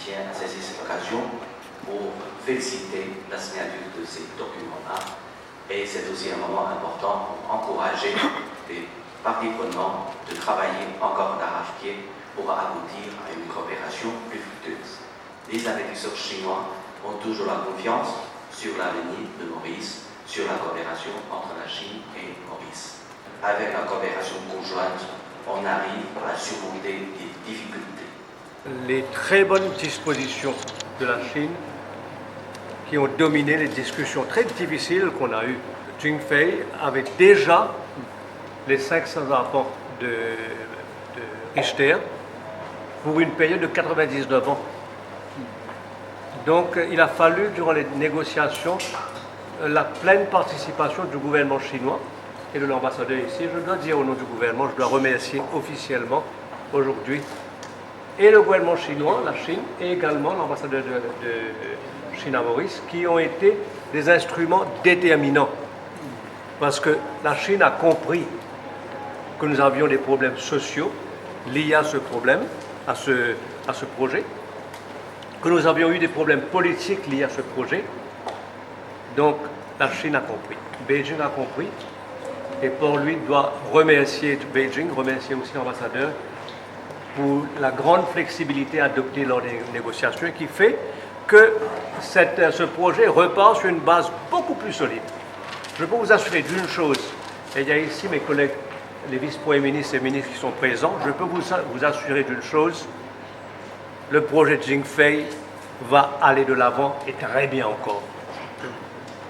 tiens à saisir cette occasion pour féliciter la signature de ces documents-là. Et c'est aussi un moment important pour encourager les parties prenantes de travailler encore d'arrache-pied pour aboutir à une coopération plus fructueuse. Les investisseurs chinois ont toujours la confiance sur l'avenir de Maurice, sur la coopération entre la Chine et Maurice. Avec la coopération conjointe, on arrive à surmonter les difficultés. Les très bonnes dispositions de la Chine qui ont dominé les discussions très difficiles qu'on a eues. Jing Fei avait déjà les 500 arpents de Richter pour une période de 99 ans. Donc il a fallu, durant les négociations, la pleine participation du gouvernement chinois et de l'ambassadeur ici. Je dois dire au nom du gouvernement, je dois remercier officiellement aujourd'hui et le gouvernement chinois, la Chine, et également l'ambassadeur de Chine à Maurice, qui ont été des instruments déterminants. Parce que la Chine a compris que nous avions des problèmes sociaux liés à ce problème, à ce projet, que nous avions eu des problèmes politiques liés à ce projet. Donc la Chine a compris, Beijing a compris, et pour lui doit remercier Beijing, remercier aussi l'ambassadeur pour la grande flexibilité adoptée lors des négociations qui fait que ce projet repart sur une base beaucoup plus solide. Je peux vous assurer d'une chose, et il y a ici mes collègues, les vice-premiers ministres et ministres qui sont présents, je peux vous assurer d'une chose, le projet Jing Fei va aller de l'avant et très bien encore.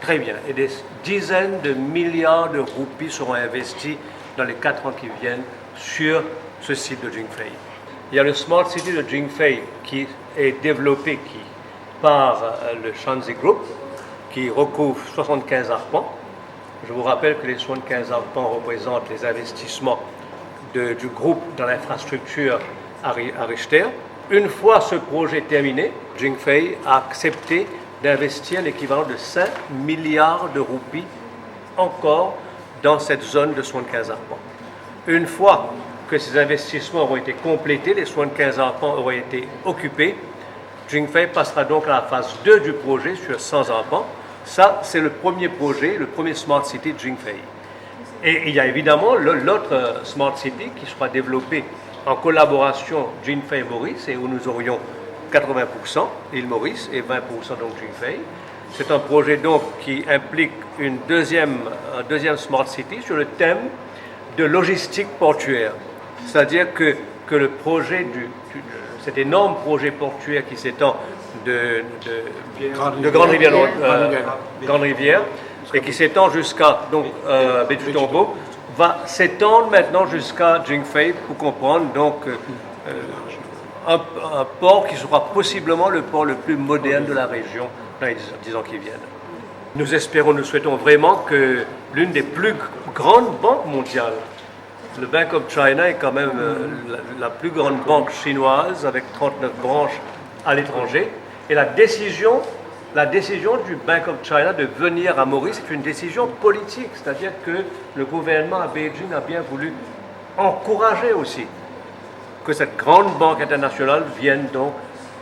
Très bien. Et des dizaines de milliards de roupies seront investis dans les 4 ans qui viennent sur ce site de Jing Fei. Il y a le Smart City de Jing Fei qui est développé par le Shanxi Group, qui recouvre 75 arpents. Je vous rappelle que les 75 arpents représentent les investissements du groupe dans l'infrastructure à Richter. Une fois ce projet terminé, Jing Fei a accepté d'investir l'équivalent de 5 milliards de roupies encore dans cette zone de 75 arpents. Une fois que ces investissements auront été complétés, les 75 arpents auront été occupés, Jing Fei passera donc à la phase 2 du projet sur 100 arpents. Ça, c'est le premier projet, le premier Smart City de Jing Fei. Et il y a évidemment l'autre Smart City qui sera développé en collaboration Jing Fei et Maurice, et où nous aurions 80% l'île Maurice et 20% donc Jing Fei. C'est un projet donc qui implique un deuxième Smart City sur le thème de logistique portuaire. C'est-à-dire que le projet cet énorme projet portuaire qui s'étend de Grande Rivière et qui s'étend jusqu'à Baie du Tombeau va s'étendre maintenant jusqu'à Jing Fei pour comprendre donc un port qui sera possiblement le port le plus moderne de la région dans les 10 ans qui viennent. Nous espérons, nous souhaitons vraiment que l'une des plus grandes banques mondiales, le Bank of China est quand même la plus grande banque chinoise avec 39 branches à l'étranger. Et la décision du Bank of China de venir à Maurice est une décision politique, c'est-à-dire que le gouvernement à Beijing a bien voulu encourager aussi que cette grande banque internationale vienne donc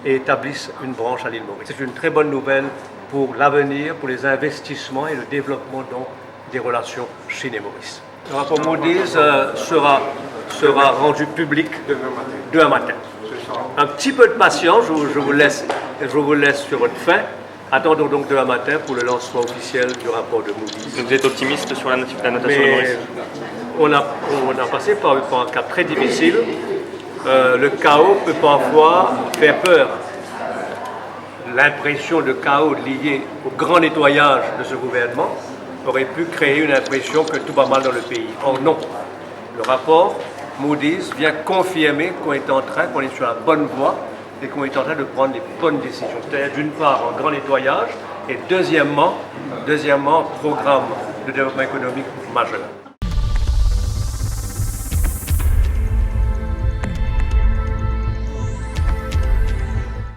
et établisse une branche à l'île Maurice. C'est une très bonne nouvelle pour l'avenir, pour les investissements et le développement donc des relations Chine et Maurice. Le rapport Moody's sera rendu public demain matin. Un petit peu de patience, je vous laisse sur votre faim. Attendons donc demain matin pour le lancement officiel du rapport de Moody's. Vous êtes optimiste sur la notation de Maurice? On a passé par un cas très difficile. Le chaos peut parfois faire peur. L'impression de chaos liée au grand nettoyage de ce gouvernement aurait pu créer une impression que tout va mal dans le pays. Or non. Le rapport Moody's vient confirmer qu'on est sur la bonne voie et qu'on est en train de prendre les bonnes décisions. C'est-à-dire d'une part un grand nettoyage et deuxièmement, programme de développement économique majeur.